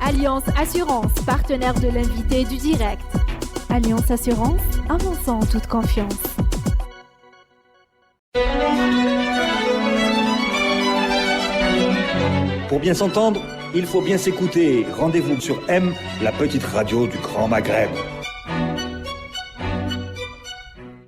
Alliance Assurance, partenaire de l'invité du direct. Alliance Assurance, avançons en toute confiance. Pour bien s'entendre, il faut bien s'écouter. Rendez-vous sur M, la petite radio du Grand Maghreb.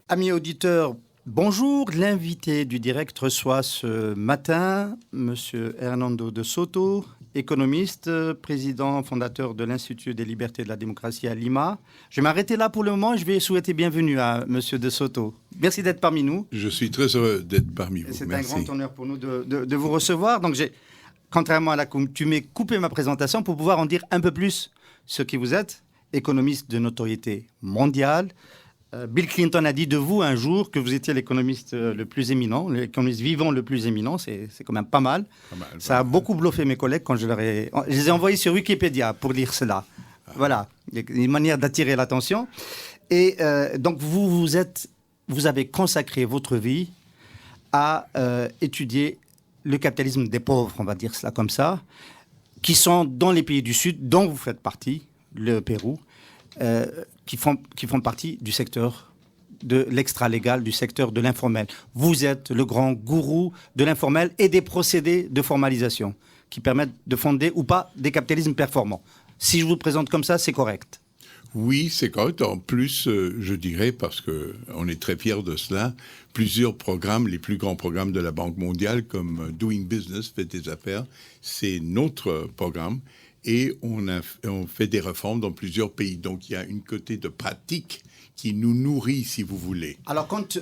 Amis auditeurs, bonjour. L'invité du direct reçoit ce matin M. Hernando de Soto, économiste, président fondateur de l'Institut des libertés et de la démocratie à Lima. Je vais m'arrêter là pour le moment et je vais souhaiter bienvenue à M. de Soto. Merci d'être parmi nous. Je suis très heureux d'être parmi vous. C'est Merci. un grand honneur pour nous de vous recevoir. Donc contrairement à la coutume, coupé ma présentation pour pouvoir en dire un peu plus ce qui vous êtes, économiste de notoriété mondiale. Bill Clinton a dit de vous un jour que vous étiez l'économiste le plus éminent, l'économiste vivant le plus éminent. C'est quand même pas mal. Ça a beaucoup bluffé mes collègues quand je les ai envoyés sur Wikipédia pour lire cela. Voilà, une manière d'attirer l'attention. Et donc vous avez consacré votre vie à étudier le capitalisme des pauvres, on va dire cela comme ça, qui sont dans les pays du Sud, dont vous faites partie, le Pérou, qui font partie du secteur de l'extra-légal, du secteur de l'informel. Vous êtes le grand gourou de l'informel et des procédés de formalisation qui permettent de fonder ou pas des capitalismes performants. Si je vous le présente comme ça, c'est correct. Oui, c'est correct. En plus, je dirais, parce qu'on est très fiers de cela, plusieurs programmes, les plus grands programmes de la Banque mondiale, comme Doing Business, Faites des affaires, c'est notre programme. Et on fait des réformes dans plusieurs pays. Donc, il y a une côté de pratique qui nous nourrit, si vous voulez. Alors, quand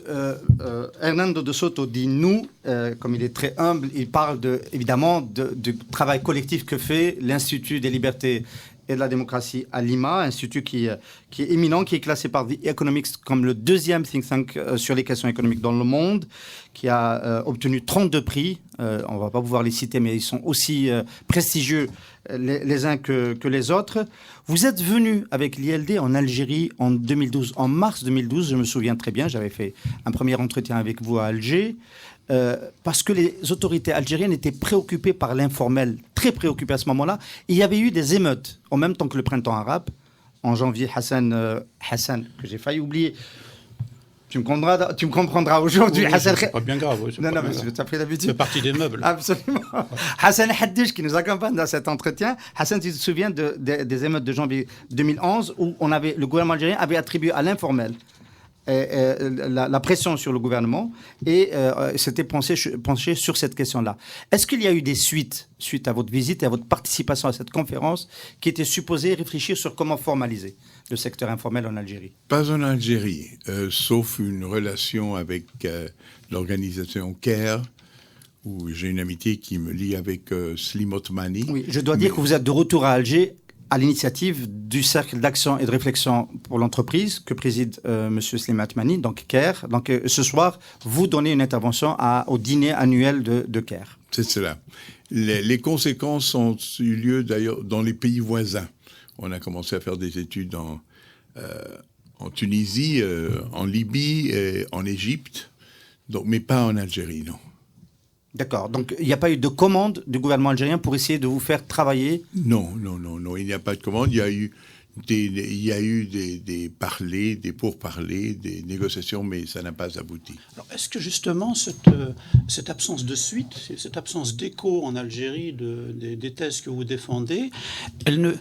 Hernando de Soto dit « nous », comme il est très humble, il parle évidemment du travail collectif que fait l'Institut des libertés et de la démocratie à Lima, institut qui est éminent, qui est classé par The Economics comme le deuxième think tank sur les questions économiques dans le monde, qui a obtenu 32 prix. On ne va pas pouvoir les citer, mais ils sont aussi prestigieux les uns que les autres. Vous êtes venu avec l'ILD en Algérie en 2012, en mars 2012, je me souviens très bien, j'avais fait un premier entretien avec vous à Alger. Parce que les autorités algériennes étaient préoccupées par l'informel, très préoccupées à ce moment-là. Il y avait eu des émeutes, en même temps que le printemps arabe. En janvier, Hassan, que j'ai failli oublier, tu me comprendras aujourd'hui. Oui, Hassan, c'est pas bien grave. Oui, non, mais tu as pris l'habitude. C'est partie des meubles. Absolument. Hassan Haddouche, qui nous accompagne dans cet entretien. Hassan, tu te souviens des émeutes de janvier 2011 où le gouvernement algérien avait attribué à l'informel la pression sur le gouvernement et s'était penché sur cette question-là. Est-ce qu'il y a eu des suite à votre visite et à votre participation à cette conférence qui était supposée réfléchir sur comment formaliser le secteur informel en Algérie? Pas en Algérie, sauf une relation avec l'organisation CARE, où j'ai une amitié qui me lie avec Slim Othmani. Oui, je dois dire que vous êtes de retour à Alger à l'initiative du Cercle d'action et de réflexion pour l'entreprise que préside M. Slim Othmani, donc CARE. Donc ce soir, vous donnez une intervention au dîner annuel de CARE. C'est cela. Les conséquences ont eu lieu d'ailleurs dans les pays voisins. On a commencé à faire des études en Tunisie, en Libye, et en Égypte, mais pas en Algérie, non. D'accord. Donc, il n'y a pas eu de commande du gouvernement algérien pour essayer de vous faire travailler? Non. Il n'y a pas de commande. Il y a eu des pourparlers, des négociations, mais ça n'a pas abouti. Alors, est-ce que justement cette absence de suite, cette absence d'écho en Algérie des thèses que vous défendez, elle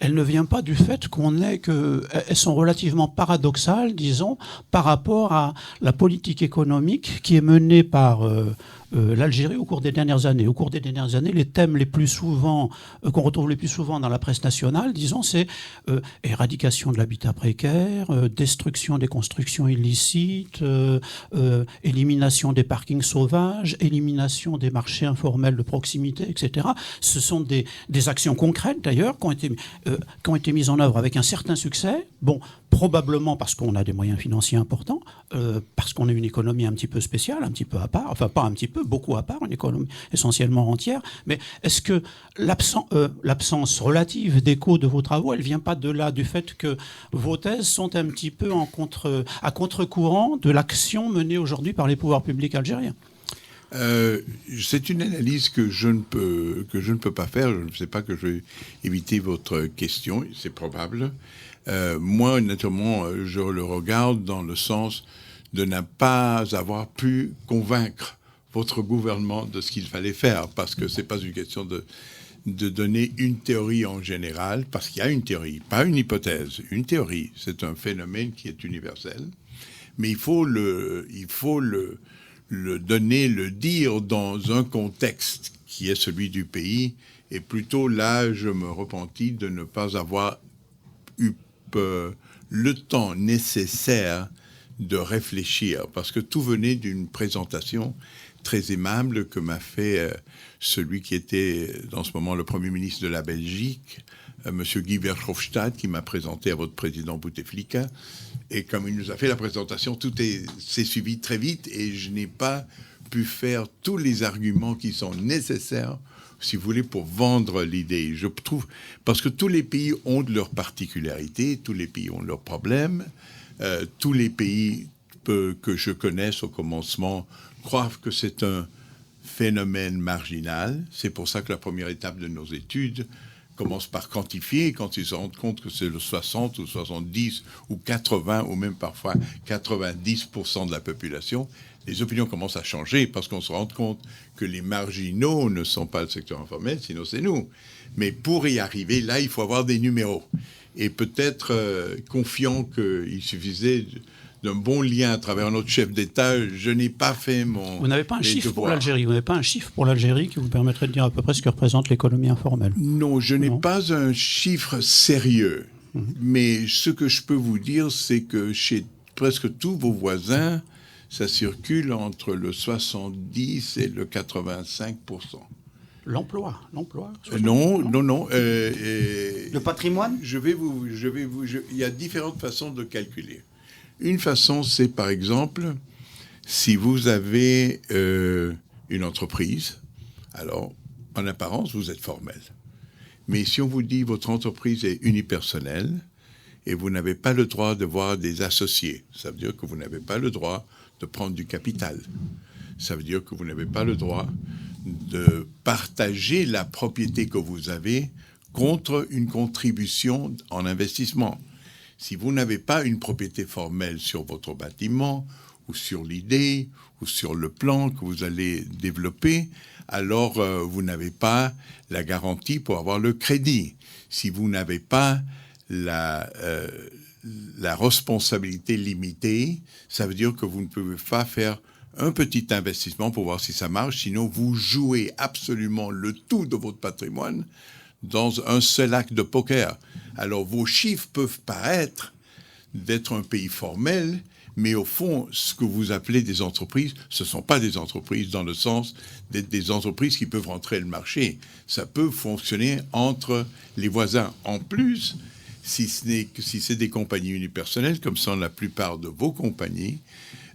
ne vient pas du fait qu'elles sont relativement paradoxales, disons, par rapport à la politique économique qui est menée par l'Algérie au cours des dernières années. Au cours des dernières années, les thèmes les plus souvent qu'on retrouve les plus souvent dans la presse nationale, disons, c'est éradication de l'habitat précaire, destruction des constructions illicites, élimination des parkings sauvages, élimination des marchés informels de proximité, etc. Ce sont des actions concrètes, d'ailleurs, qui ont été mises en œuvre avec un certain succès. Bon, probablement parce qu'on a des moyens financiers importants, parce qu'on a une économie un petit peu spéciale, un petit peu à part, enfin pas un petit peu, beaucoup à part, une économie essentiellement entière. Mais est-ce que l'absence relative d'écho de vos travaux, elle ne vient pas de là, du fait que vos thèses sont un petit peu à contre-courant de l'action menée aujourd'hui par les pouvoirs publics algériens? C'est une analyse que je ne peux pas faire. Je ne sais pas que je vais éviter votre question. C'est probable. Moi, naturellement, je le regarde dans le sens de ne pas avoir pu convaincre votre gouvernement de ce qu'il fallait faire, parce que c'est pas une question de donner une théorie en général, parce qu'il y a une théorie, pas une hypothèse, une théorie. C'est un phénomène qui est universel, mais il faut le donner, le dire dans un contexte qui est celui du pays, et plutôt là, je me repentis de ne pas avoir eu le temps nécessaire de réfléchir, parce que tout venait d'une présentation très aimable que m'a fait celui qui était dans ce moment le Premier ministre de la Belgique, M. Guy Verhofstadt, qui m'a présenté à votre président Bouteflika. Et comme il nous a fait la présentation, tout s'est suivi très vite et je n'ai pas pu faire tous les arguments qui sont nécessaires, si vous voulez, pour vendre l'idée. Je trouve, parce que tous les pays ont leurs particularités, tous les pays ont leurs problèmes, tous les pays que je connaisse au commencement croient que c'est un phénomène marginal. C'est pour ça que la première étape de nos études commence par quantifier. Quand ils se rendent compte que c'est le 60 ou 70 ou 80 ou même parfois 90% de la population, les opinions commencent à changer parce qu'on se rend compte que les marginaux ne sont pas le secteur informel, sinon c'est nous. Mais pour y arriver, là, il faut avoir des numéros. Et peut-être confiant qu'il suffisait d'un bon lien à travers notre chef d'État, je n'ai pas fait mon... Vous n'avez pas un chiffre pour l'Algérie. Vous n'avez pas un chiffre pour l'Algérie qui vous permettrait de dire à peu près ce que représente l'économie informelle. Non, je n'ai pas un chiffre sérieux. Mais ce que je peux vous dire, c'est que chez presque tous vos voisins, ça circule entre le 70 et le 85%. L'emploi. Non. Le patrimoine ? Il y a différentes façons de calculer. Une façon, c'est par exemple, si vous avez une entreprise, alors en apparence, vous êtes formel. Mais si on vous dit votre entreprise est unipersonnelle et vous n'avez pas le droit de voir des associés, ça veut dire que vous n'avez pas le droit de prendre du capital. Ça veut dire que vous n'avez pas le droit de partager la propriété que vous avez contre une contribution en investissement. Si vous n'avez pas une propriété formelle sur votre bâtiment ou sur l'idée ou sur le plan que vous allez développer, alors vous n'avez pas la garantie pour avoir le crédit. Si vous n'avez pas la responsabilité limitée, ça veut dire que vous ne pouvez pas faire un petit investissement pour voir si ça marche, sinon vous jouez absolument le tout de votre patrimoine dans un seul acte de poker. Alors, vos chiffres peuvent paraître d'être un pays formel, mais au fond, ce que vous appelez des entreprises, ce ne sont pas des entreprises dans le sens d'être des entreprises qui peuvent rentrer le marché. Ça peut fonctionner entre les voisins. En plus, si c'est des compagnies unipersonnelles, comme sont la plupart de vos compagnies,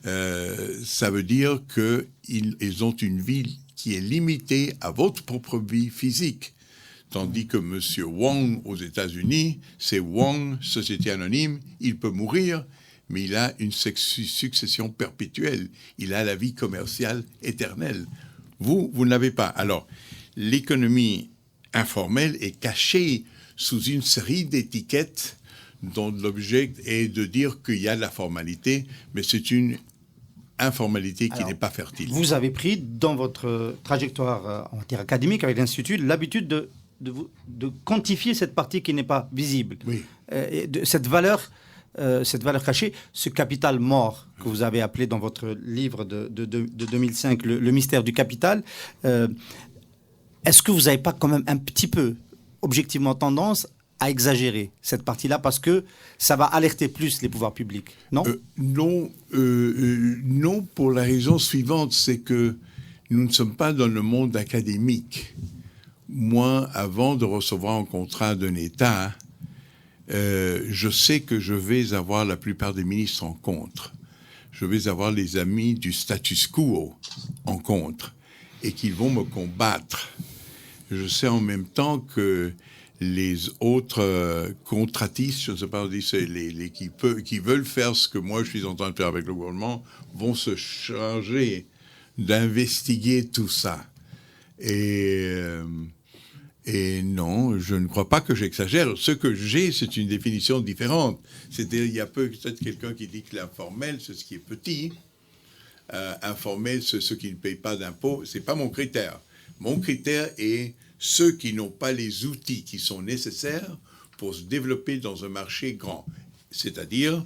ça veut dire qu'ils ont une vie qui est limitée à votre propre vie physique. Tandis que M. Wang, aux États-Unis, c'est Wang, société anonyme, il peut mourir, mais il a une succession perpétuelle. Il a la vie commerciale éternelle. Vous ne l'avez pas. Alors, l'économie informelle est cachée sous une série d'étiquettes dont l'objet est de dire qu'il y a de la formalité, mais c'est une informalité qui n'est pas fertile. Vous avez pris, dans votre trajectoire en matière académique avec l'Institut, l'habitude de quantifier cette partie qui n'est pas visible. Oui. Cette valeur cachée, ce capital mort que vous avez appelé dans votre livre de 2005, le mystère du capital. Est-ce que vous n'avez pas quand même un petit peu, objectivement, tendance à exagérer cette partie-là parce que ça va alerter plus les pouvoirs publics, non ? Non, pour la raison suivante, c'est que nous ne sommes pas dans le monde académique. Moi, avant de recevoir un contrat d'un État, je sais que je vais avoir la plupart des ministres en contre. Je vais avoir les amis du status quo en contre et qu'ils vont me combattre. Je sais en même temps que les autres contratistes, je ne sais pas, qui veulent faire ce que moi je suis en train de faire avec le gouvernement, vont se charger d'investiguer tout ça. Et non, je ne crois pas que j'exagère. Ce que j'ai, c'est une définition différente. C'est-à-dire, il y a peut-être quelqu'un qui dit que l'informel, c'est ce qui est petit. Informel, c'est ceux qui ne payent pas d'impôts. Ce n'est pas mon critère. Mon critère est ceux qui n'ont pas les outils qui sont nécessaires pour se développer dans un marché grand. C'est-à-dire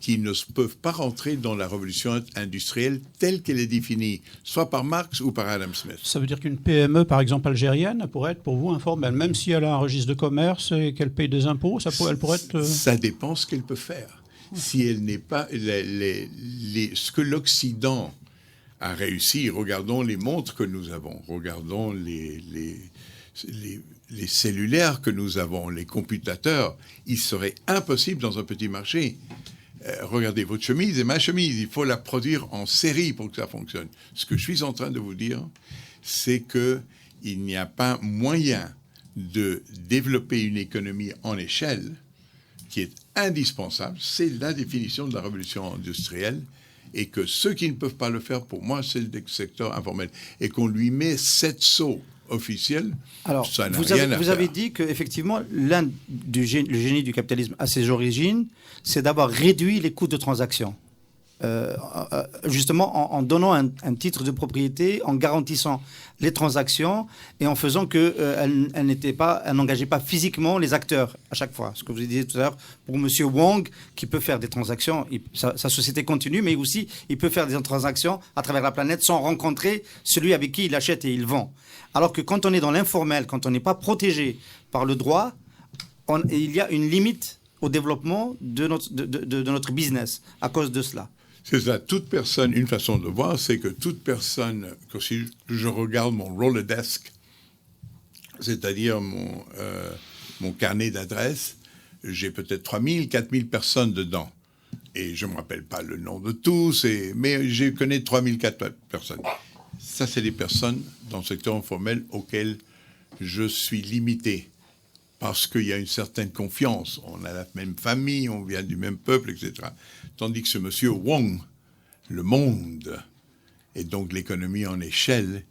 qui ne peuvent pas rentrer dans la révolution industrielle telle qu'elle est définie, soit par Marx ou par Adam Smith. Ça veut dire qu'une PME, par exemple algérienne, pourrait être pour vous informelle, même si elle a un registre de commerce et qu'elle paye des impôts, elle pourrait être... Ça dépend ce qu'elle peut faire. Si elle n'est pas... ce que l'Occident a réussi, regardons les montres que nous avons, regardons les cellulaires que nous avons, les computateurs, il serait impossible dans un petit marché. Regardez votre chemise et ma chemise, il faut la produire en série pour que ça fonctionne. Ce que je suis en train de vous dire, c'est qu'il n'y a pas moyen de développer une économie en échelle qui est indispensable. C'est la définition de la révolution industrielle. Et que ceux qui ne peuvent pas le faire, pour moi, c'est le secteur informel. Et qu'on lui met 7 sauts officiels, ça n'a rien à faire. Vous avez dit qu'effectivement, le génie du capitalisme à ses origines, c'est d'avoir réduit les coûts de transaction. Justement en donnant un titre de propriété, en garantissant les transactions et en faisant qu'elles n'engageaient pas physiquement les acteurs à chaque fois. Ce que vous disiez tout à l'heure, pour M. Wang, qui peut faire des transactions, sa société continue, mais aussi il peut faire des transactions à travers la planète sans rencontrer celui avec qui il achète et il vend. Alors que quand on est dans l'informel, quand on n'est pas protégé par le droit, il y a une limite au développement de notre business à cause de cela. C'est ça, toute personne, une façon de voir, c'est que toute personne, que si je regarde mon Rolodesk, c'est-à-dire mon carnet d'adresses, j'ai peut-être 3000, 4000 personnes dedans. Et je ne me rappelle pas le nom de tous, mais je connais 3000, 4000 personnes. Ça, c'est des personnes dans le secteur informel auxquelles je suis limité. Parce qu'il y a une certaine confiance. On a la même famille, on vient du même peuple, etc. Tandis que ce monsieur Wang, le monde, et donc l'économie en échelle,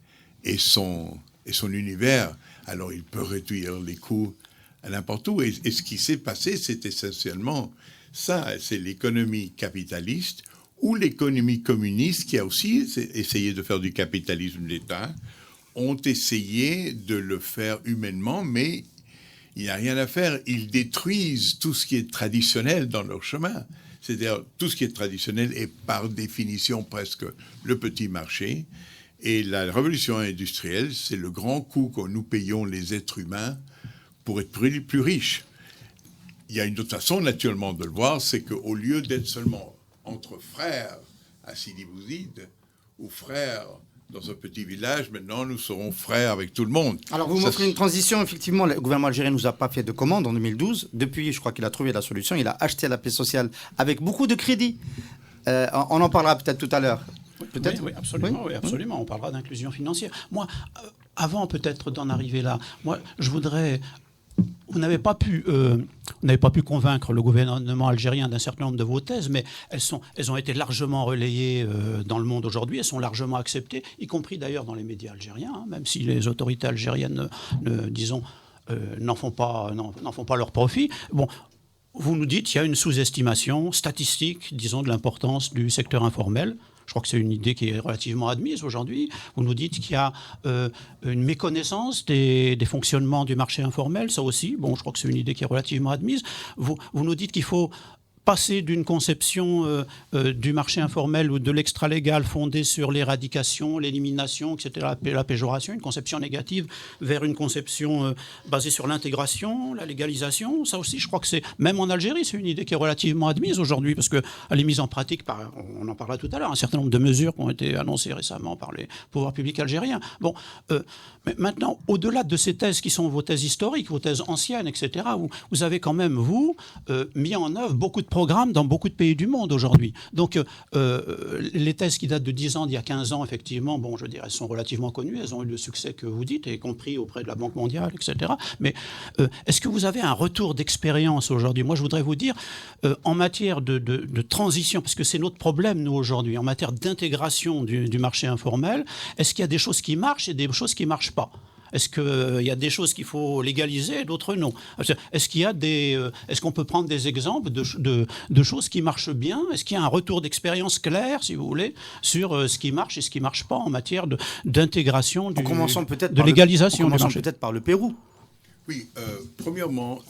et son univers, alors il peut réduire les coûts à n'importe où. Et ce qui s'est passé, c'est essentiellement ça. C'est l'économie capitaliste ou l'économie communiste qui a aussi essayé de faire du capitalisme d'État, ont essayé de le faire humainement, mais il n'y a rien à faire. Ils détruisent tout ce qui est traditionnel dans leur chemin. C'est-à-dire, tout ce qui est traditionnel est par définition presque le petit marché. Et la révolution industrielle, c'est le grand coût que nous payons les êtres humains pour être plus riches. Il y a une autre façon, naturellement, de le voir, c'est qu'au lieu d'être seulement entre frères à Sidi Bouzid ou frères dans un petit village, maintenant, nous serons frères avec tout le monde. Alors, vous m'offrez une transition. Effectivement, le gouvernement algérien ne nous a pas fait de commande en 2012. Depuis, je crois qu'il a trouvé la solution. Il a acheté la paix sociale avec beaucoup de crédit. On en parlera peut-être tout à l'heure. Peut-être. Oui, absolument. Oui, absolument. On parlera d'inclusion financière. Moi, avant peut-être d'en arriver là, moi, je voudrais... Vous n'avez pas pu convaincre le gouvernement algérien d'un certain nombre de vos thèses, mais elles ont été largement relayées dans le monde aujourd'hui, elles sont largement acceptées, y compris d'ailleurs dans les médias algériens, hein, même si les autorités algériennes, disons, n'en font pas leur profit. Bon, vous nous dites qu'il y a une sous-estimation statistique, disons, de l'importance du secteur informel. Je crois que c'est une idée qui est relativement admise aujourd'hui. Vous nous dites qu'il y a une méconnaissance des fonctionnements du marché informel, ça aussi. Bon, je crois que c'est une idée qui est relativement admise. Vous nous dites qu'il faut passer d'une conception du marché informel ou de l'extra-légal fondée sur l'éradication, l'élimination, etc., la péjoration, une conception négative, vers une conception basée sur l'intégration, la légalisation. Ça aussi, je crois que c'est, même en Algérie, c'est une idée qui est relativement admise aujourd'hui, parce qu'elle est mise en pratique par, on en parlera tout à l'heure, un certain nombre de mesures qui ont été annoncées récemment par les pouvoirs publics algériens. Bon, mais maintenant, au-delà de ces thèses qui sont vos thèses historiques, vos thèses anciennes, etc., vous avez quand même, mis en œuvre beaucoup de programme dans beaucoup de pays du monde aujourd'hui. Donc, les thèses qui datent de 10 ans, d'il y a 15 ans, effectivement, bon, je dirais, elles sont relativement connues, elles ont eu le succès que vous dites, y compris auprès de la Banque mondiale, etc. Mais est-ce que vous avez un retour d'expérience aujourd'hui? Moi, je voudrais vous dire, en matière de transition, parce que c'est notre problème, nous, aujourd'hui, en matière d'intégration du marché informel, est-ce qu'il y a des choses qui marchent et des choses qui ne marchent pas? Est-ce qu'il y a des choses qu'il faut légaliser et d'autres non? Est-ce qu'on peut prendre des exemples de choses qui marchent bien? Est-ce qu'il y a un retour d'expérience clair, si vous voulez, sur ce qui marche et ce qui ne marche pas en matière d'intégration, de légalisation? Commençons peut-être par le Pérou. Oui, premièrement,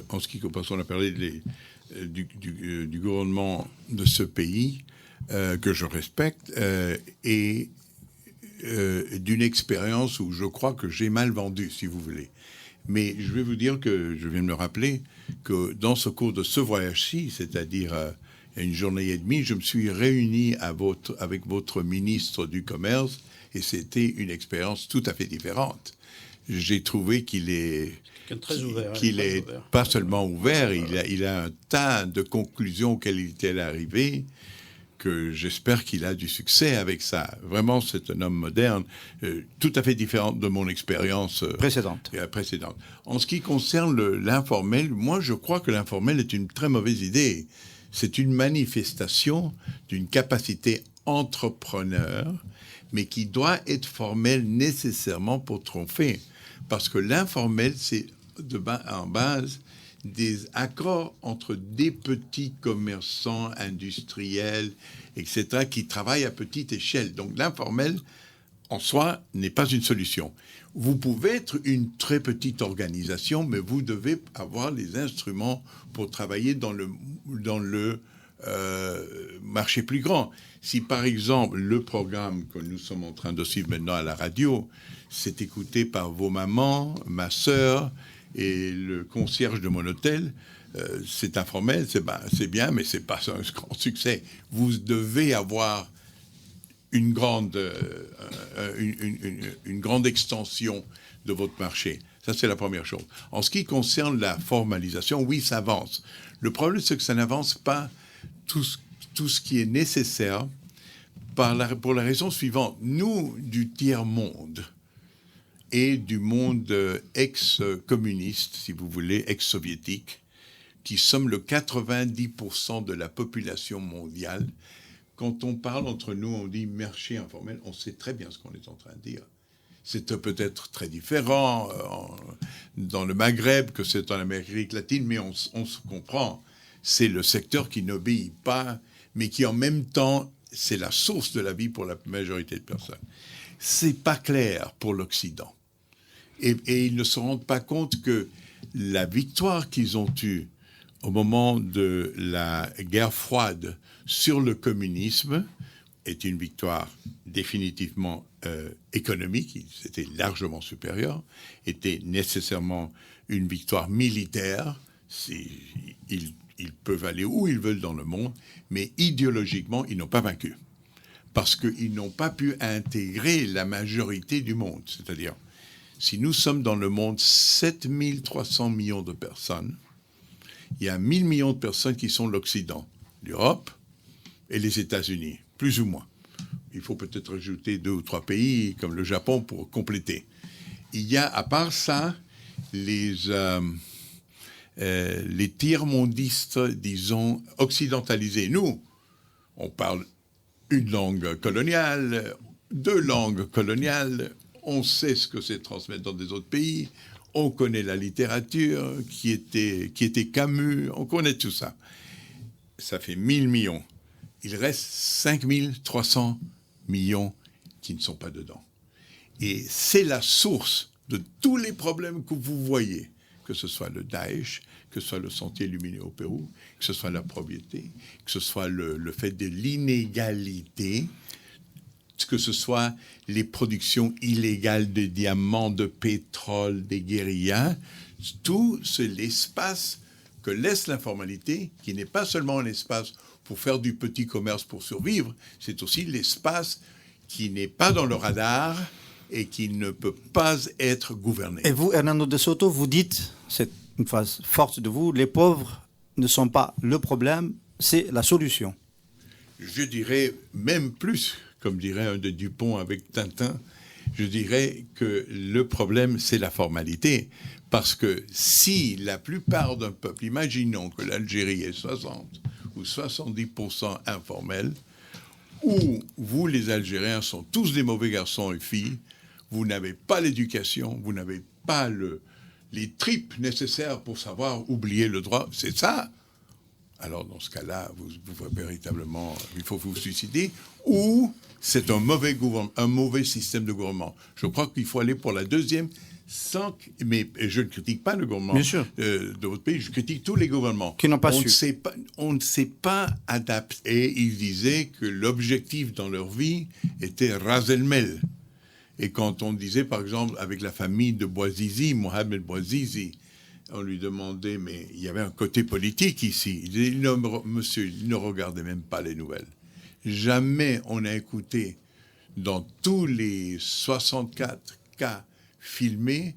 en ce qui concerne, on a parlé du gouvernement de ce pays, que je respecte, et d'une expérience où je crois que j'ai mal vendu, si vous voulez. Mais je vais vous dire que je viens de me rappeler que dans ce cours de ce voyage-ci, c'est-à-dire il y a une journée et demie, je me suis réuni avec votre ministre du Commerce et c'était une expérience tout à fait différente. J'ai trouvé qu'il est pas seulement ouvert, il a un tas de conclusions auxquelles il était arrivé, que j'espère qu'il a du succès avec ça. Vraiment, c'est un homme moderne, tout à fait différent de mon expérience précédente. En ce qui concerne l'informel, moi, je crois que l'informel est une très mauvaise idée. C'est une manifestation d'une capacité entrepreneur, mais qui doit être formelle nécessairement pour tromper. Parce que l'informel, c'est en base des accords entre des petits commerçants industriels, etc., qui travaillent à petite échelle. Donc l'informel, en soi, n'est pas une solution. Vous pouvez être une très petite organisation, mais vous devez avoir les instruments pour travailler dans le marché plus grand. Si, par exemple, le programme que nous sommes en train de suivre maintenant à la radio, c'est écouté par vos mamans, ma sœur, et le concierge de mon hôtel, c'est informel, c'est bien, mais c'est pas un grand succès. Vous devez avoir une grande extension de votre marché. Ça, c'est la première chose. En ce qui concerne la formalisation, oui, ça avance. Le problème, c'est que ça n'avance pas tout ce qui est nécessaire pour la raison suivante. Nous, du tiers-monde, et du monde ex-communiste, si vous voulez, ex-soviétique, qui sommes le 90% de la population mondiale. Quand on parle entre nous, on dit marché informel, on sait très bien ce qu'on est en train de dire. C'est peut-être très différent dans le Maghreb que c'est en Amérique latine, mais on se comprend. C'est le secteur qui n'obéit pas, mais qui en même temps, c'est la source de la vie pour la majorité de personnes. C'est pas clair pour l'Occident. Et ils ne se rendent pas compte que la victoire qu'ils ont eue au moment de la guerre froide sur le communisme est une victoire définitivement économique, c'était largement supérieur, était nécessairement une victoire militaire. Ils peuvent aller où ils veulent dans le monde, mais idéologiquement, ils n'ont pas vaincu. Parce qu'ils n'ont pas pu intégrer la majorité du monde, c'est-à-dire... Si nous sommes dans le monde 7300 millions de personnes, il y a 1000 millions de personnes qui sont l'Occident, l'Europe et les États-Unis, plus ou moins. Il faut peut-être ajouter 2 ou 3 pays comme le Japon pour compléter. Il y a, à part ça, les tiers-mondistes, disons, occidentalisés. Nous, on parle une langue coloniale, 2 langues coloniales. On sait ce que c'est transmettre dans des autres pays. On connaît la littérature qui était Camus. On connaît tout ça. Ça fait 1000 millions. Il reste 5300 millions qui ne sont pas dedans. Et c'est la source de tous les problèmes que vous voyez, que ce soit le Daesh, que ce soit le sentier lumineux au Pérou, que ce soit la pauvreté, que ce soit le fait de l'inégalité, que ce soit les productions illégales de diamants, de pétrole, des guérillas, tout c'est l'espace que laisse l'informalité, qui n'est pas seulement un espace pour faire du petit commerce pour survivre, c'est aussi l'espace qui n'est pas dans le radar et qui ne peut pas être gouverné. Et vous, Hernando de Soto, vous dites, c'est une phrase forte de vous, les pauvres ne sont pas le problème, c'est la solution. Je dirais même plus, comme dirait un de Dupont avec Tintin, je dirais que le problème, c'est la formalité. Parce que si la plupart d'un peuple, imaginons que l'Algérie est 60 ou 70% informel, où vous, les Algériens, sont tous des mauvais garçons et filles, vous n'avez pas l'éducation, vous n'avez pas les tripes nécessaires pour savoir oublier le droit, c'est ça. Alors, dans ce cas-là, vous véritablement, il faut vous suicider, ou c'est un mauvais système de gouvernement. Je crois qu'il faut aller pour la deuxième, mais je ne critique pas le gouvernement de votre pays, je critique tous les gouvernements. Qui n'ont pas su. On ne s'est pas adapté. Et ils disaient que l'objectif dans leur vie était ras el mel. Et quand on disait, par exemple, avec la famille de Bouazizi, Mohamed Bouazizi, on lui demandait, mais il y avait un côté politique ici. Il disait, monsieur, il ne regardait même pas les nouvelles. Jamais on a écouté, dans tous les 64 cas filmés,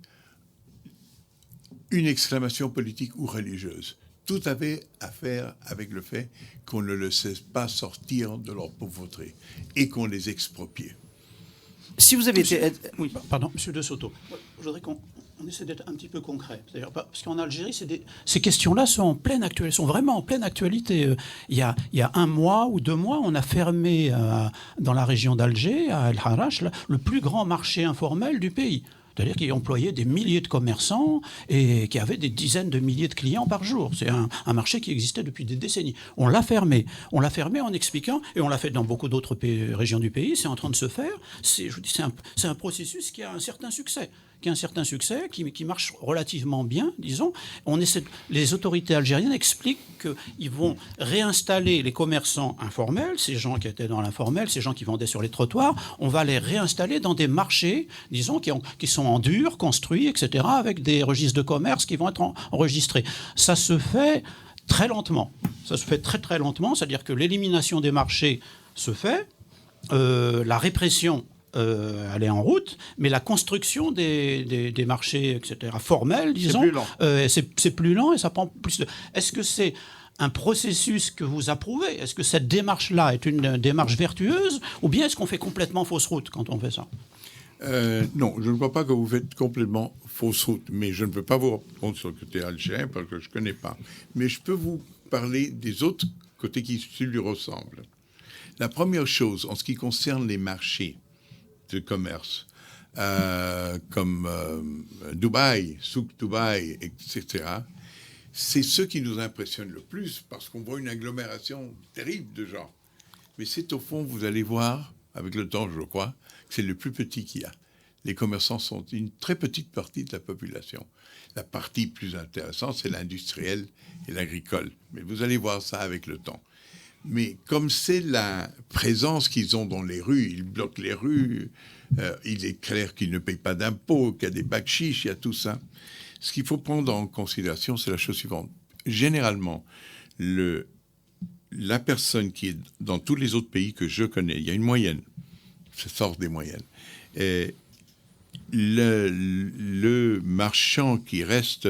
une exclamation politique ou religieuse. Tout avait à faire avec le fait qu'on ne le laissait pas sortir de leur pauvreté et qu'on les expropriait. Si vous avez été... Oui, pardon, M. De Soto. Je voudrais qu'on essaie d'être un petit peu concret. C'est-à-dire, parce qu'en Algérie, ces questions-là sont vraiment en pleine actualité. Il y a 1 mois ou 2 mois, on a fermé dans la région d'Alger, à El Harrach, le plus grand marché informel du pays. C'est-à-dire qu'il employait des milliers de commerçants et qui avait des dizaines de milliers de clients par jour. C'est un marché qui existait depuis des décennies. On l'a fermé. On l'a fermé en expliquant, et on l'a fait dans beaucoup d'autres régions du pays, c'est en train de se faire. C'est un processus qui a un certain succès. Qui marche relativement bien, disons. Les autorités algériennes expliquent qu'ils vont réinstaller les commerçants informels, ces gens qui étaient dans l'informel, ces gens qui vendaient sur les trottoirs, on va les réinstaller dans des marchés, disons, qui sont en dur, construits, etc., avec des registres de commerce qui vont être enregistrés. Ça se fait très lentement. Ça se fait très très lentement, c'est-à-dire que l'élimination des marchés se fait, la répression elle est en route, mais la construction des marchés, etc., formels, disons, c'est plus lent et ça prend plus de... Est-ce que c'est un processus que vous approuvez? Est-ce que cette démarche-là est une démarche vertueuse, ou bien est-ce qu'on fait complètement fausse route quand on fait ça? Non, je ne crois pas que vous faites complètement fausse route, mais je ne peux pas vous répondre sur le côté algérien parce que je ne connais pas. Mais je peux vous parler des autres côtés qui lui ressemblent. La première chose, en ce qui concerne les marchés de commerce, comme Dubaï, Souk Dubaï, etc., c'est ce qui nous impressionne le plus parce qu'on voit une agglomération terrible de gens. Mais c'est au fond, vous allez voir, avec le temps, je crois, que c'est le plus petit qu'il y a. Les commerçants sont une très petite partie de la population. La partie plus intéressante, c'est l'industriel et l'agricole. Mais vous allez voir ça avec le temps. Mais comme c'est la présence qu'ils ont dans les rues, ils bloquent les rues, il est clair qu'ils ne payent pas d'impôts, qu'il y a des bakchiches, il y a tout ça. Ce qu'il faut prendre en considération, c'est la chose suivante. Généralement, la personne qui est dans tous les autres pays que je connais, il y a une moyenne, ça sort des moyennes, et le marchand qui reste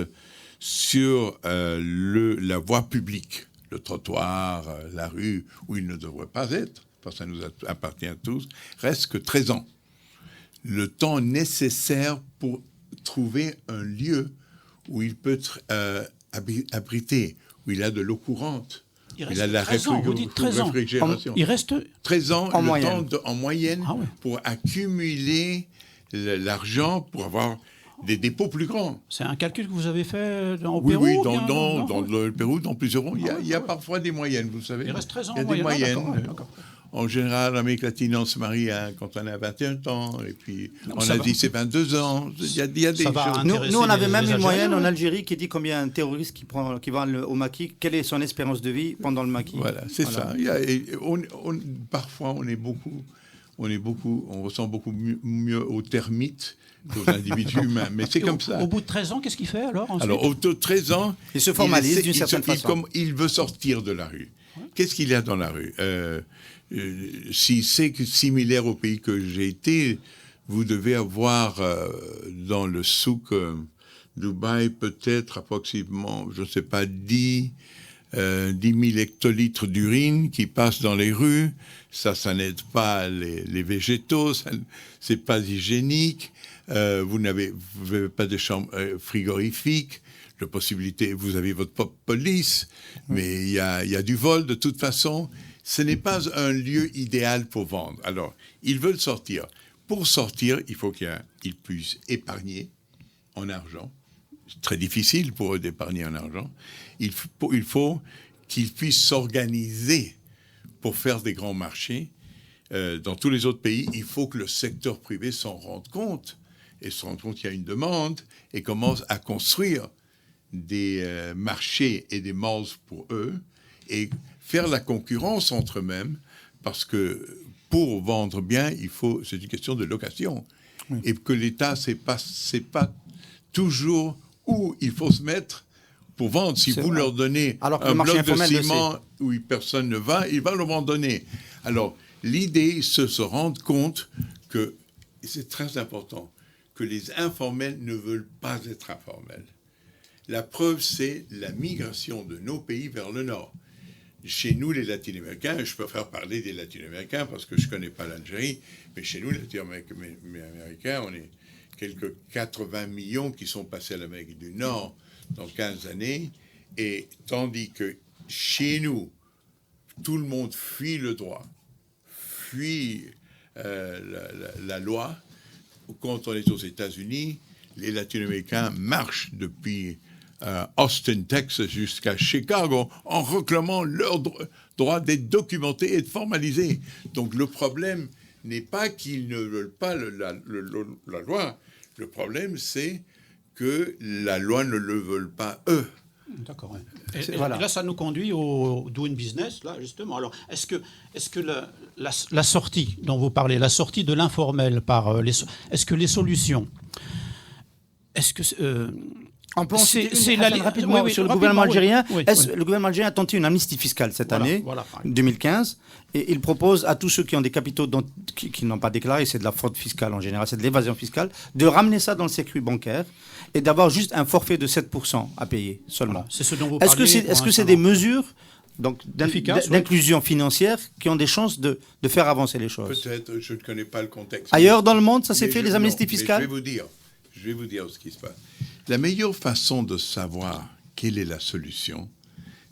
sur la voie publique, le trottoir, la rue, où il ne devrait pas être, parce que ça nous appartient à tous, reste que 13 ans. Le temps nécessaire pour trouver un lieu où il peut abriter, où il a de l'eau courante, il a de la 13 ans, vous dites 13 ans. Réfrigération. Il reste 13 ans en moyenne. En moyenne Ah ouais. pour accumuler l'argent pour avoir des dépôts plus grands. C'est un calcul que vous avez fait au Oui, Pérou? oui, dans le Pérou, dans plusieurs ans. Il y a parfois des moyennes, vous savez. Il reste 13 ans Il y a en des moyenne. moyennes. D'accord. En général, en Amérique latine, on se marie quand on a 21 ans. Et puis, Donc, en ça Asie, va. c'est 22 ans. Il y a des Ça va choses. intéresser Nous, on avait les même une moyenne Algériens, en ouais. Algérie qui dit combien un terroriste qui va au maquis, quelle est son espérance de vie pendant le maquis. Voilà, c'est ça. Parfois, on ressent beaucoup mieux aux termites qu'aux individus humains. Mais c'est comme ça. Au bout de 13 ans, qu'est-ce qu'il fait alors ensuite? Alors, au bout de 13 ans, Il se formalise d'une certaine façon. Il veut sortir de la rue. Qu'est-ce qu'il y a dans la rue? Si c'est similaire au pays que j'ai été, vous devez avoir dans le souk Dubaï peut-être approximativement, je ne sais pas, 10 10 000 hectolitres d'urine qui passent dans les rues. Ça n'aide pas les végétaux, c'est pas hygiénique. Vous n'avez pas de chambre frigorifique. La possibilité, vous avez votre propre police, mais il y a du vol de toute façon. Ce n'est pas un lieu idéal pour vendre. Alors, ils veulent sortir. Pour sortir, il faut qu'ils puissent épargner en argent. C'est très difficile pour eux d'épargner en argent. Il faut qu'ils puissent s'organiser pour faire des grands marchés. Dans tous les autres pays, il faut que le secteur privé s'en rende compte et se rende compte qu'il y a une demande et commence à construire des marchés et des malls pour eux et faire la concurrence entre eux-mêmes parce que pour vendre bien, c'est une question de location. Oui. Et que l'État, c'est pas toujours où il faut se mettre pour vendre. Si vous leur donnez un bloc de ciment où personne ne va, ils vont leur en donner. Alors, l'idée, c'est de se rendre compte que, et c'est très important, que les informels ne veulent pas être informels. La preuve, c'est la migration de nos pays vers le Nord. Chez nous, les Latino-Américains, je préfère parler des Latino-Américains parce que je ne connais pas l'Algérie, mais chez nous, les Latino-Américains, on est quelques 80 millions qui sont passés à l'Amérique du Nord dans 15 années, et tandis que chez nous, tout le monde fuit le droit, fuit la loi. Quand on est aux États-Unis, les Latino-Américains marchent depuis Austin, Texas, jusqu'à Chicago, en réclamant leur droit d'être documentés et de formalisés. Donc le problème n'est pas qu'ils ne veulent pas la loi. Le problème, c'est que la loi ne le veut pas eux. D'accord. Ouais. Et là, ça nous conduit au doing business, là, justement. Alors, est-ce que la sortie dont vous parlez, la sortie de l'informel est-ce que les solutions, on peut rapidement sur le gouvernement algérien. Le gouvernement algérien a tenté une amnistie fiscale cette année, 2015, et il propose à tous ceux qui ont des capitaux qui n'ont pas déclaré, c'est de la fraude fiscale en général, c'est de l'évasion fiscale, de ramener ça dans le circuit bancaire et d'avoir juste un forfait de 7% à payer seulement. Voilà, c'est ce dont vous parlez. Est-ce que c'est des mesures d'inclusion financière qui ont des chances de faire avancer les choses? Peut-être, je ne connais pas le contexte. Ailleurs dans le monde, ça s'est fait, les amnisties fiscales? Je vais vous dire ce qui se passe. La meilleure façon de savoir quelle est la solution,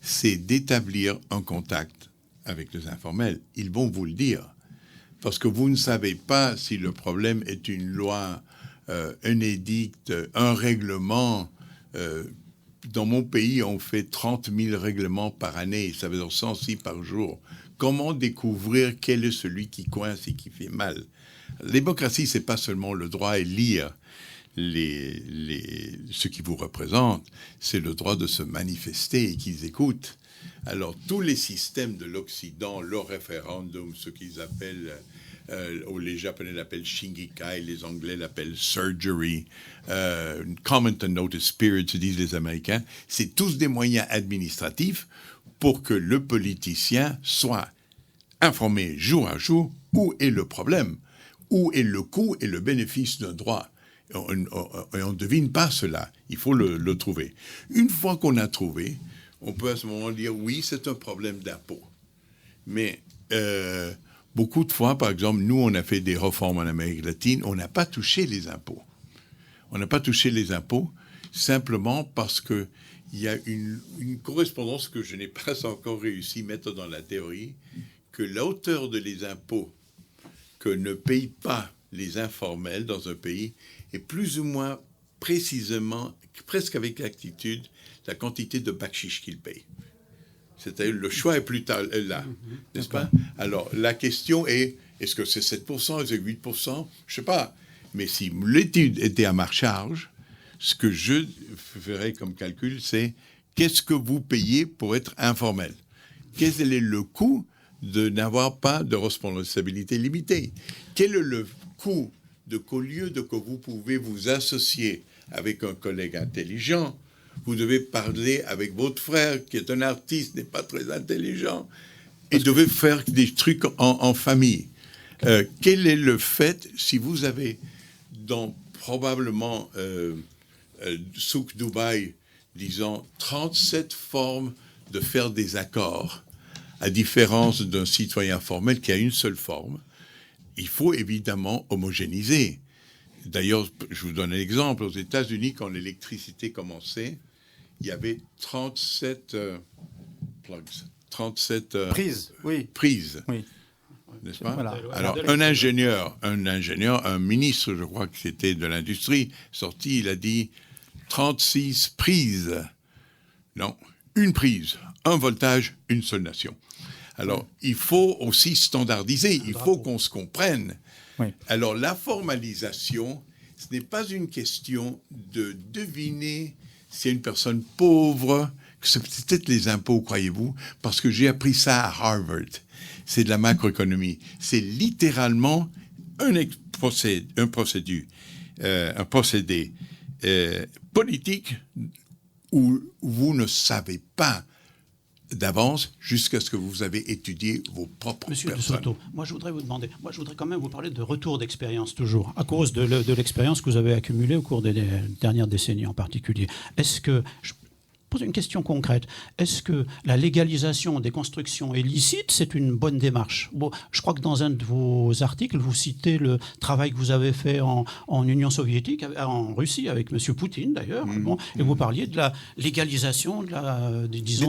c'est d'établir un contact avec les informels. Ils vont vous le dire. Parce que vous ne savez pas si le problème est une loi, un édicte, un règlement. Dans mon pays, on fait 30 000 règlements par année. Ça veut dire 106 par jour. Comment découvrir quel est celui qui coince et qui fait mal? La démocratie, c'est pas seulement le droit à lire ceux qui vous représentent, c'est le droit de se manifester et qu'ils écoutent. Alors, tous les systèmes de l'Occident, le référendum, ce qu'ils appellent, les Japonais l'appellent shingikai, les Anglais l'appellent surgery, comment to notice spirit, se disent les Américains, c'est tous des moyens administratifs pour que le politicien soit informé jour à jour où est le problème, où est le coût et le bénéfice d'un droit. On ne devine pas cela. Il faut le trouver. Une fois qu'on a trouvé, on peut à ce moment dire oui, c'est un problème d'impôt. Mais beaucoup de fois, par exemple, nous, on a fait des réformes en Amérique latine, on n'a pas touché les impôts. On n'a pas touché les impôts simplement parce qu'il y a une correspondance que je n'ai pas encore réussi à mettre dans la théorie, que la hauteur de les impôts que ne payent pas les informels dans un pays est plus ou moins précisément, presque avec exactitude, la quantité de bakchiche qu'ils payent. C'est-à-dire, le choix est plus tard là, n'est-ce pas? Alors, la question est, est-ce que c'est 7%, est-ce que c'est 8%? Je ne sais pas. Mais si l'étude était à ma charge, ce que je ferais comme calcul, c'est qu'est-ce que vous payez pour être informel? Quel est le coût de n'avoir pas de responsabilité limitée? Quel est le coût qu'au lieu de que vous pouvez vous associer avec un collègue intelligent, vous devez parler avec votre frère qui est un artiste, n'est pas très intelligent, et devez faire des trucs en famille. Quel est le fait, si vous avez dans probablement Souk Dubaï, disons, 37 formes de faire des accords, à différence d'un citoyen formel qui a une seule forme. Il faut évidemment homogénéiser. D'ailleurs, je vous donne un exemple. Aux États-Unis, quand l'électricité commençait, il y avait 37 Prises, oui. prises. Oui. N'est-ce pas? Voilà. Alors, un ingénieur, un ministre, je crois que c'était de l'industrie, sorti, il a dit 36 prises. Non, une prise, un voltage, une seule nation. Alors, il faut aussi standardiser, il faut qu'on se comprenne. Oui. Alors, la formalisation, ce n'est pas une question de deviner si une personne pauvre, que c'est peut-être les impôts, croyez-vous, parce que j'ai appris ça à Harvard. C'est de la macroéconomie. C'est littéralement un procédé politique où vous ne savez pas d'avance jusqu'à ce que vous avez étudié vos propres Monsieur personnes. De Soto, moi je voudrais quand même vous parler de retour d'expérience toujours, à cause de l'expérience que vous avez accumulée au cours des dernières décennies en particulier. Est-ce que, je pose une question concrète, est-ce que la légalisation des constructions illicites, c'est une bonne démarche? Bon, je crois que dans un de vos articles, vous citez le travail que vous avez fait en Union soviétique, en Russie, avec M. Poutine d'ailleurs, et vous parliez de la légalisation de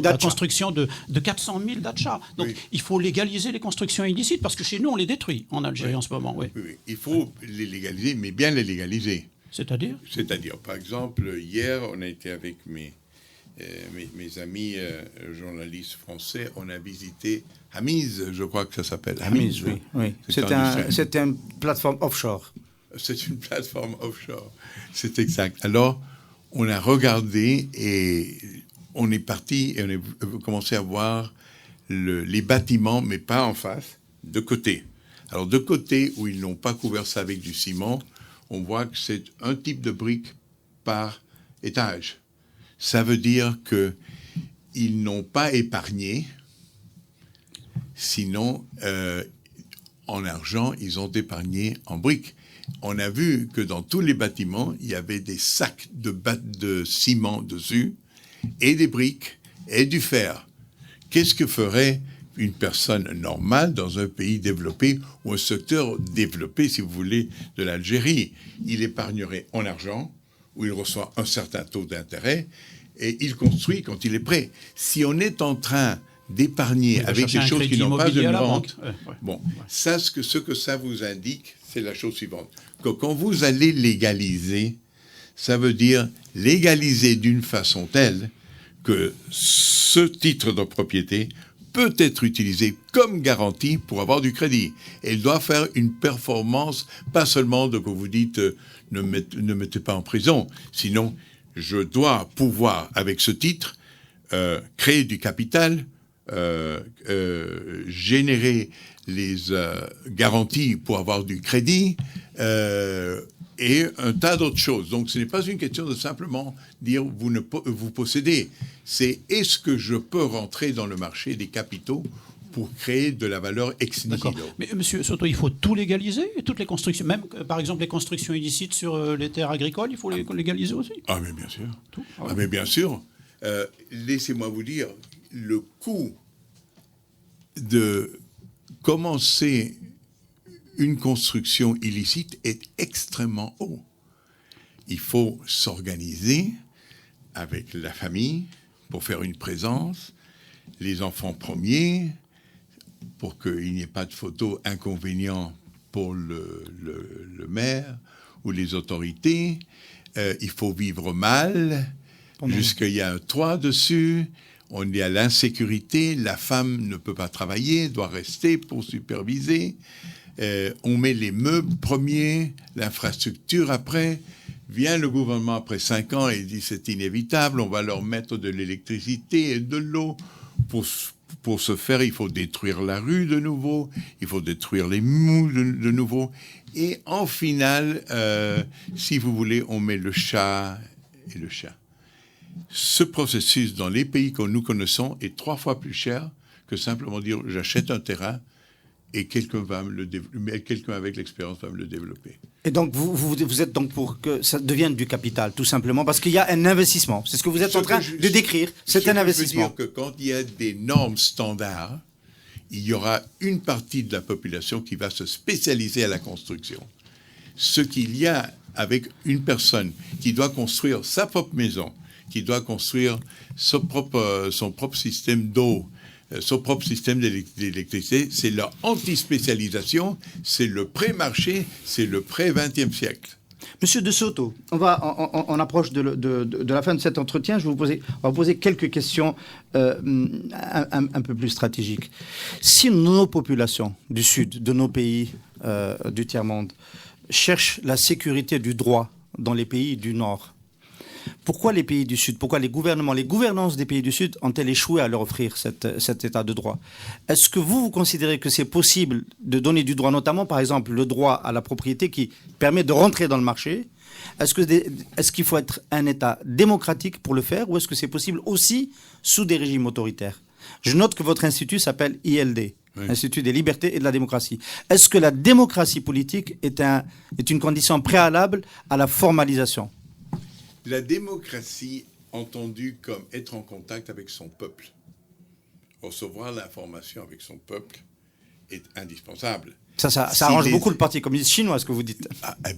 la construction de 400 000 dachas. Donc il faut légaliser les constructions illicites, parce que chez nous, on les détruit en Algérie en ce moment. Oui. Il faut les légaliser, mais bien les légaliser. C'est-à-dire, par exemple, hier, on a été avec mes amis journalistes français, on a visité Hamiz, je crois que ça s'appelle. Hamiz, oui. C'est une plateforme offshore. C'est une plateforme offshore, c'est exact. Alors, on a regardé et on est parti et on a commencé à voir les bâtiments, mais pas en face, de côté. Alors, de côté, où ils n'ont pas couvert ça avec du ciment, on voit que c'est un type de brique par étage. Ça veut dire qu'ils n'ont pas épargné, sinon, en argent, ils ont épargné en briques. On a vu que dans tous les bâtiments, il y avait des sacs de ciment dessus, et des briques, et du fer. Qu'est-ce que ferait une personne normale dans un pays développé, ou un secteur développé, si vous voulez, de l'Algérie? Il épargnerait en argent, où il reçoit un certain taux d'intérêt, et il construit quand il est prêt. Si on est en train d'épargner avec des choses qui n'ont pas de vente, ce que ça vous indique, c'est la chose suivante. Que quand vous allez légaliser, ça veut dire légaliser d'une façon telle que ce titre de propriété peut être utilisé comme garantie pour avoir du crédit. Et il doit faire une performance, pas seulement de que vous dites ne mettez pas en prison, sinon je dois pouvoir, avec ce titre, créer du capital, générer les garanties pour avoir du crédit, et un tas d'autres choses. Donc ce n'est pas une question de simplement dire vous possédez. C'est est-ce que je peux rentrer dans le marché des capitaux pour créer de la valeur ex nihilo. Mais monsieur Soto, il faut tout légaliser, toutes les constructions, même par exemple les constructions illicites sur les terres agricoles, il faut les légaliser aussi? Ah mais bien sûr. Mais bien sûr. Laissez-moi vous dire, le coût de commencer une construction illicite est extrêmement haut. Il faut s'organiser avec la famille pour faire une présence, les enfants premiers, pour qu'il n'y ait pas de photos inconvénients pour le maire ou les autorités. Il faut vivre mal, jusqu'il y a un toit dessus. On est à l'insécurité, la femme ne peut pas travailler, doit rester pour superviser. On met les meubles premiers, l'infrastructure après. Vient le gouvernement après 5 ans et dit c'est inévitable, on va leur mettre de l'électricité et de l'eau. Pour ce faire, il faut détruire la rue de nouveau, il faut détruire les murs de nouveau. Et en finale, si vous voulez, on met le chat et le chien. Ce processus, dans les pays que nous connaissons, est 3 fois plus cher que simplement dire j'achète un terrain et quelqu'un avec l'expérience va me le développer. Et donc, vous êtes donc pour que ça devienne du capital, tout simplement, parce qu'il y a un investissement. C'est ce que vous êtes en train de décrire. C'est un investissement. Je veux dire que quand il y a des normes standards, il y aura une partie de la population qui va se spécialiser à la construction. Ce qu'il y a avec une personne qui doit construire sa propre maison, qui doit construire son propre système d'eau, son propre système d'électricité, c'est leur anti-spécialisation, c'est le pré-marché, c'est le pré-20e siècle. Monsieur De Soto, on approche de la fin de cet entretien. On va vous poser quelques questions un peu plus stratégiques. Si nos populations du Sud, de nos pays du tiers-monde, cherchent la sécurité du droit dans les pays du Nord, pourquoi les pays du Sud, pourquoi les gouvernances des pays du Sud ont-elles échoué à leur offrir cet état de droit? Est-ce que vous considérez que c'est possible de donner du droit, notamment par exemple le droit à la propriété qui permet de rentrer dans le marché? Est-ce qu'il faut être un État démocratique pour le faire, ou est-ce que c'est possible aussi sous des régimes autoritaires? Je note que votre institut s'appelle ILD, oui. Institut des libertés et de la démocratie. Est-ce que la démocratie politique est une condition préalable à la formalisation? La démocratie, entendue comme être en contact avec son peuple, recevoir l'information avec son peuple, est indispensable. Ça arrange beaucoup le Parti communiste chinois, ce que vous dites.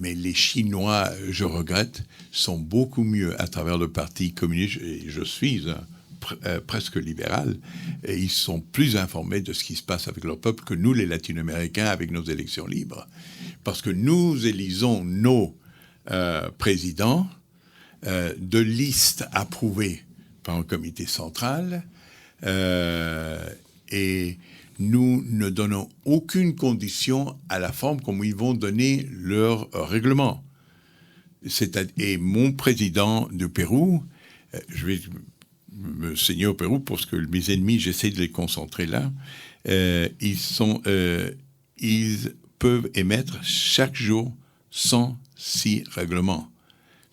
Mais les Chinois, je regrette, sont beaucoup mieux à travers le Parti communiste, et je suis presque libéral, et ils sont plus informés de ce qui se passe avec leur peuple que nous, les Latino-Américains, avec nos élections libres. Parce que nous élisons nos présidents de listes approuvées par un comité central et nous ne donnons aucune condition à la forme comme ils vont donner leur règlement. Et mon président du Pérou, je vais me saigner au Pérou parce que mes ennemis, j'essaie de les concentrer là, ils peuvent émettre chaque jour 106 règlements.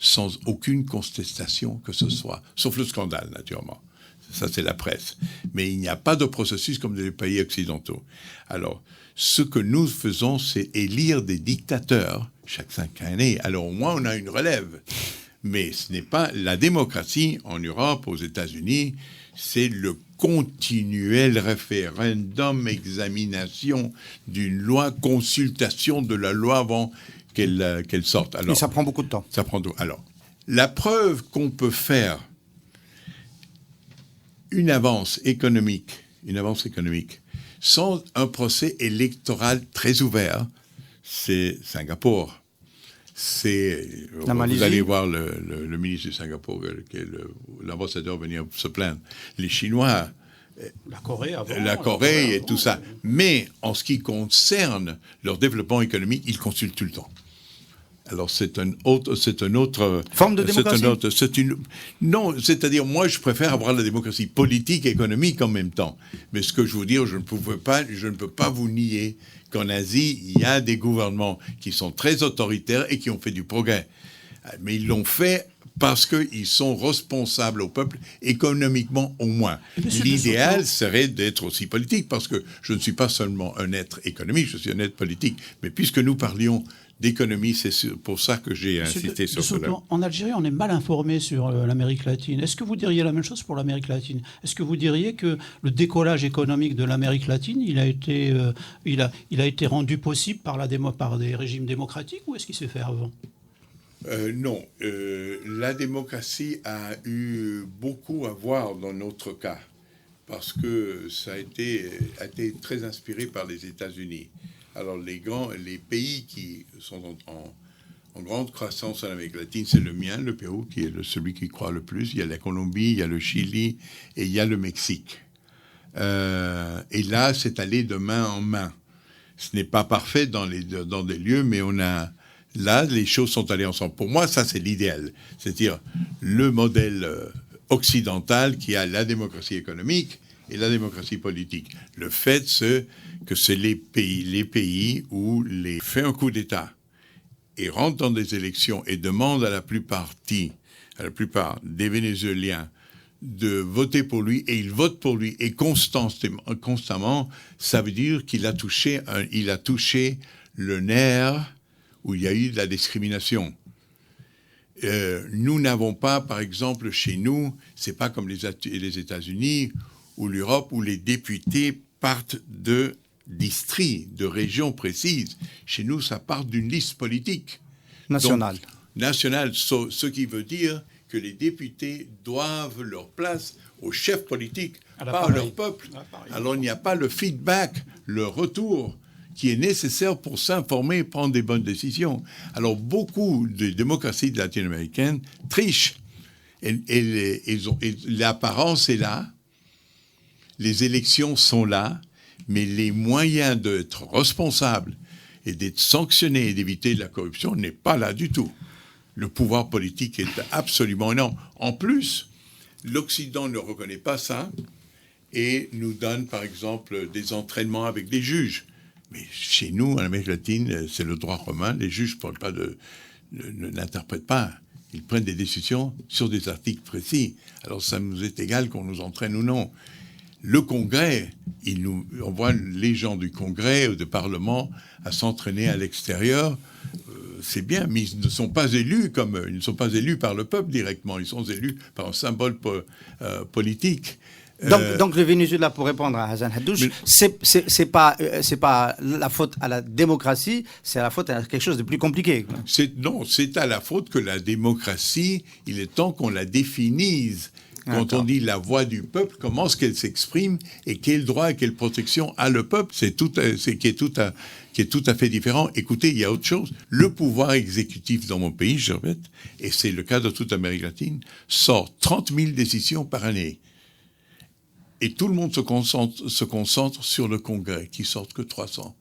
Sans aucune contestation que ce soit, sauf le scandale, naturellement. Ça, c'est la presse. Mais il n'y a pas de processus comme dans les pays occidentaux. Alors, ce que nous faisons, c'est élire des dictateurs chaque 5 années. Alors, au moins, on a une relève. Mais ce n'est pas la démocratie en Europe, aux États-Unis, c'est le continuel référendum, examination d'une loi, consultation de la loi avant qu'elle sorte. Alors, et ça prend beaucoup de temps. Ça prend. Alors, la preuve qu'on peut faire une avance économique sans un procès électoral très ouvert, c'est Singapour. Vous allez voir le ministre de Singapour, l'ambassadeur venir se plaindre. Les Chinois, la Corée et tout ça. Mais en ce qui concerne leur développement économique, ils consultent tout le temps. Alors c'est une autre forme de démocratie. Non, c'est-à-dire moi je préfère avoir la démocratie politique et économique en même temps. Mais ce que je veux dire, je ne peux pas vous nier qu'en Asie il y a des gouvernements qui sont très autoritaires et qui ont fait du progrès. Mais ils l'ont fait parce qu'ils sont responsables au peuple, économiquement au moins. L'idéal serait d'être aussi politique, parce que je ne suis pas seulement un être économique, je suis un être politique. Mais puisque nous parlions d'économie, c'est pour ça que j'ai insisté sur cela. En Algérie, on est mal informé sur l'Amérique latine. Est-ce que vous diriez la même chose pour l'Amérique latine? Est-ce que vous diriez que le décollage économique de l'Amérique latine, il a été rendu possible par des régimes démocratiques, ou est-ce qu'il s'est fait avant? Non, la démocratie a eu beaucoup à voir dans notre cas, parce que ça a été très inspiré par les États-Unis. Alors les pays qui sont en grande croissance en Amérique latine, c'est le mien, le Pérou, qui est celui qui croît le plus. Il y a la Colombie, il y a le Chili et il y a le Mexique. Et là, c'est allé de main en main. Ce n'est pas parfait dans des lieux, mais là, les choses sont allées ensemble. Pour moi, ça, c'est l'idéal. C'est-à-dire le modèle occidental qui a la démocratie économique et la démocratie politique. Le fait, c'est que c'est les pays où fait un coup d'État et rentre dans des élections et demande à la plupart des Vénézuéliens de voter pour lui, et ils votent pour lui, et constamment, ça veut dire qu'il a touché le nerf où il y a eu de la discrimination. Nous n'avons pas, par exemple, chez nous, c'est pas comme les États-Unis ou l'Europe, où les députés partent de districts, de régions précises. Chez nous, ça part d'une liste politique. Nationale. Donc, nationale, ce qui veut dire que les députés doivent leur place aux chefs politiques, pas à leur peuple. Alors, il n'y a pas le feedback, le retour qui est nécessaire pour s'informer et prendre des bonnes décisions. Alors, beaucoup de démocraties latino-américaines trichent. Et l'apparence est là, les élections sont là, mais les moyens d'être responsable et d'être sanctionné et d'éviter la corruption n'est pas là du tout. Le pouvoir politique est absolument énorme. En plus, l'Occident ne reconnaît pas ça et nous donne, par exemple, des entraînements avec des juges. Mais chez nous, en Amérique latine, c'est le droit romain. Les juges n'interprètent pas. Ils prennent des décisions sur des articles précis. Alors, ça nous est égal qu'on nous entraîne ou non. Le Congrès, on voit les gens du Congrès ou du Parlement à s'entraîner à l'extérieur. C'est bien, mais ils ne sont pas élus ils ne sont pas élus par le peuple directement. Ils sont élus par un symbole politique. Donc le Venezuela, pour répondre à Hassan Haddouche, c'est pas la faute à la démocratie, c'est la faute à quelque chose de plus compliqué. Non, c'est à la faute que la démocratie, il est temps qu'on la définisse. Quand on dit la voix du peuple, comment est-ce qu'elle s'exprime et quel droit et quelle protection a le peuple, qui est tout à fait différent. Écoutez, il y a autre chose. Le pouvoir exécutif dans mon pays, je répète, et c'est le cas de toute l'Amérique latine, sort 30 000 décisions par année. Et tout le monde se concentre sur le Congrès, qui sort que 300.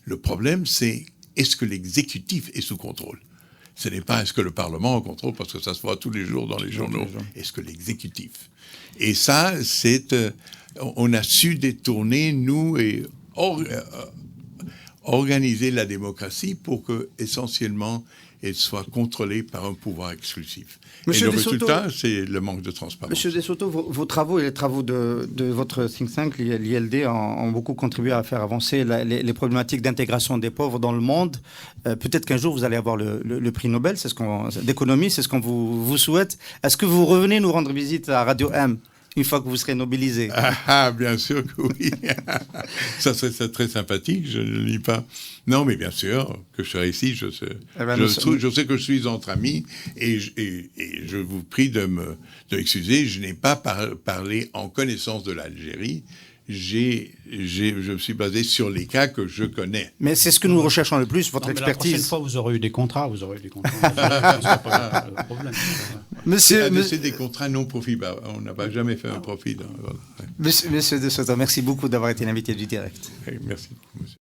Le problème, c'est est-ce que l'exécutif est sous contrôle ? Ce n'est pas est-ce que le Parlement est en contrôle, parce que ça se voit tous les jours dans les journaux. Est-ce que l'exécutif ? Et ça, on a su détourner, nous, et organiser la démocratie pour que, essentiellement, elle soit contrôlée par un pouvoir exclusif. Monsieur et le De Soto, résultat, c'est le manque de transparence. Monsieur De Soto, vos travaux et les travaux de votre think tank, l'ILD, ont beaucoup contribué à faire avancer les problématiques d'intégration des pauvres dans le monde. Peut-être qu'un jour, vous allez avoir le prix Nobel d'économie, c'est ce qu'on vous souhaite. Est-ce que vous revenez nous rendre visite à Radio M une fois que vous serez nobilisé? Bien sûr que oui. Ça serait très sympathique, je ne le dis pas. Non, mais bien sûr que je serai ici. Je sais que je suis entre amis et je vous prie de m'excuser. Je n'ai pas parlé en connaissance de l'Algérie. Je me suis basé sur les cas que je connais. Mais c'est ce que nous recherchons le plus, votre expertise. La prochaine fois, vous aurez eu des contrats. Ce sera pas le problème. C'est des contrats non profit. On n'a pas jamais fait un profit. Monsieur De Soto, merci beaucoup d'avoir été l'invité du direct. Merci beaucoup, monsieur.